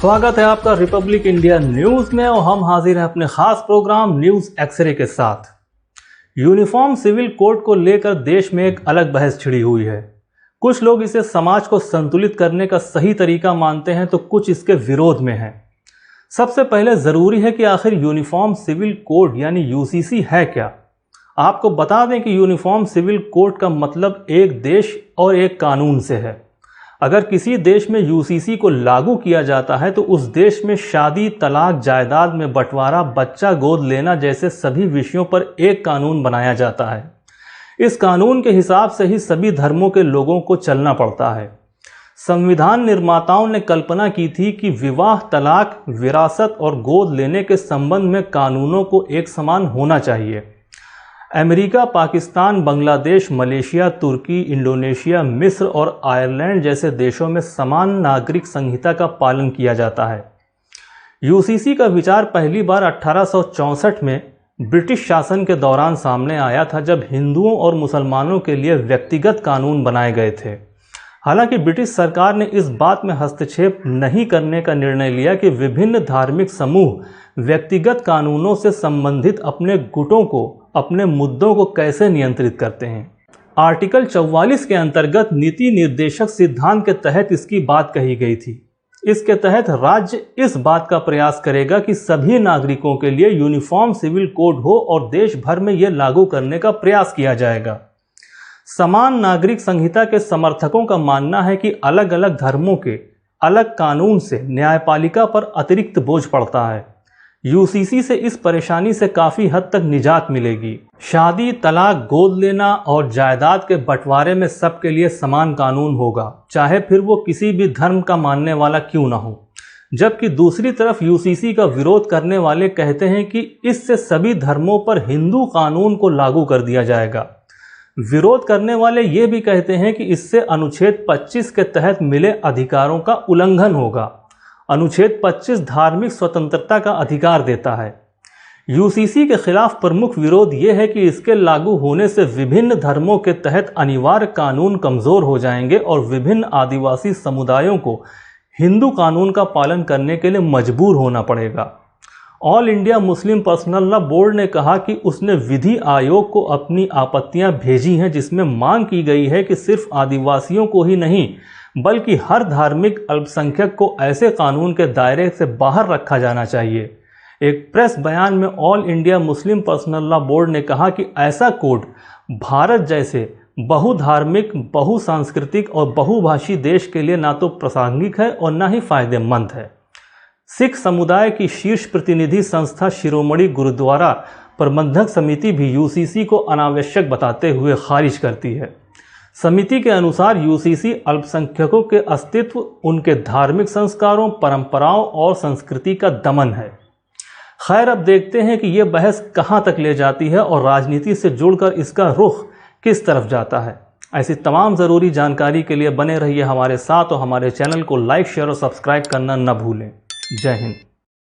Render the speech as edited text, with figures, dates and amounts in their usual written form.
स्वागत है आपका रिपब्लिक इंडिया न्यूज़ में और हम हाजिर हैं अपने खास प्रोग्राम न्यूज़ एक्सरे के साथ। यूनिफॉर्म सिविल कोड को लेकर देश में एक अलग बहस छिड़ी हुई है। कुछ लोग इसे समाज को संतुलित करने का सही तरीका मानते हैं तो कुछ इसके विरोध में हैं। सबसे पहले ज़रूरी है कि आखिर यूनिफॉर्म सिविल कोड यानी यूसीसी है क्या। आपको बता दें कि यूनिफॉर्म सिविल कोड का मतलब एक देश और एक कानून से है। अगर किसी देश में यूसीसी को लागू किया जाता है तो उस देश में शादी, तलाक, जायदाद में बंटवारा, बच्चा गोद लेना जैसे सभी विषयों पर एक कानून बनाया जाता है। इस कानून के हिसाब से ही सभी धर्मों के लोगों को चलना पड़ता है। संविधान निर्माताओं ने कल्पना की थी कि विवाह, तलाक, विरासत और गोद लेने के संबंध में कानूनों को एक समान होना चाहिए। अमेरिका, पाकिस्तान, बांग्लादेश, मलेशिया, तुर्की, इंडोनेशिया, मिस्र और आयरलैंड जैसे देशों में समान नागरिक संहिता का पालन किया जाता है। यूसीसी का विचार पहली बार 1864 में ब्रिटिश शासन के दौरान सामने आया था, जब हिंदुओं और मुसलमानों के लिए व्यक्तिगत कानून बनाए गए थे। हालांकि ब्रिटिश सरकार ने इस बात में हस्तक्षेप नहीं करने का निर्णय लिया कि विभिन्न धार्मिक समूह व्यक्तिगत कानूनों से संबंधित अपने गुटों को, अपने मुद्दों को कैसे नियंत्रित करते हैं। आर्टिकल 44 के अंतर्गत नीति निर्देशक सिद्धांत के तहत इसकी बात कही गई थी। इसके तहत राज्य इस बात का प्रयास करेगा कि सभी नागरिकों के लिए यूनिफॉर्म सिविल कोड हो और देश भर में यह लागू करने का प्रयास किया जाएगा। समान नागरिक संहिता के समर्थकों का मानना है कि अलग अलग धर्मों के अलग कानून से न्यायपालिका पर अतिरिक्त बोझ पड़ता है। यूसीसी से इस परेशानी से काफ़ी हद तक निजात मिलेगी। शादी, तलाक, गोद लेना और जायदाद के बंटवारे में सबके लिए समान कानून होगा, चाहे फिर वो किसी भी धर्म का मानने वाला क्यों ना हो। जबकि दूसरी तरफ यूसीसी का विरोध करने वाले कहते हैं कि इससे सभी धर्मों पर हिंदू कानून को लागू कर दिया जाएगा। विरोध करने वाले ये भी कहते हैं कि इससे अनुच्छेद 25 के तहत मिले अधिकारों का उल्लंघन होगा। अनुच्छेद 25 धार्मिक स्वतंत्रता का अधिकार देता है। यूसीसी के खिलाफ प्रमुख विरोध ये है कि इसके लागू होने से विभिन्न धर्मों के तहत अनिवार्य कानून कमज़ोर हो जाएंगे और विभिन्न आदिवासी समुदायों को हिंदू कानून का पालन करने के लिए मजबूर होना पड़ेगा। All India Muslim personal law board ने कहा कि उसने विधि आयोग को अपनी आपत्तियां भेजी हैं, जिसमें मांग की गई है कि सिर्फ आदिवासियों को ही नहीं बल्कि हर धार्मिक अल्पसंख्यक को ऐसे कानून के दायरे से बाहर रखा जाना चाहिए। एक प्रेस बयान में all India Muslim personal law board ने कहा कि ऐसा कोड भारत जैसे बहुधार्मिक, बहुसांस्कृतिक और बहुभाषी देश के लिए ना तो प्रासंगिक है और ना ही फायदेमंद है। सिख समुदाय की शीर्ष प्रतिनिधि संस्था शिरोमणि गुरुद्वारा प्रबंधक समिति भी यूसीसी को अनावश्यक बताते हुए खारिज करती है। समिति के अनुसार यूसीसी अल्पसंख्यकों के अस्तित्व, उनके धार्मिक संस्कारों, परंपराओं और संस्कृति का दमन है। खैर, अब देखते हैं कि ये बहस कहाँ तक ले जाती है और राजनीति से जुड़कर इसका रुख किस तरफ जाता है। ऐसी तमाम ज़रूरी जानकारी के लिए बने रहिए हमारे साथ और हमारे चैनल को लाइक, शेयर और सब्सक्राइब करना न भूलें। जय हिंद।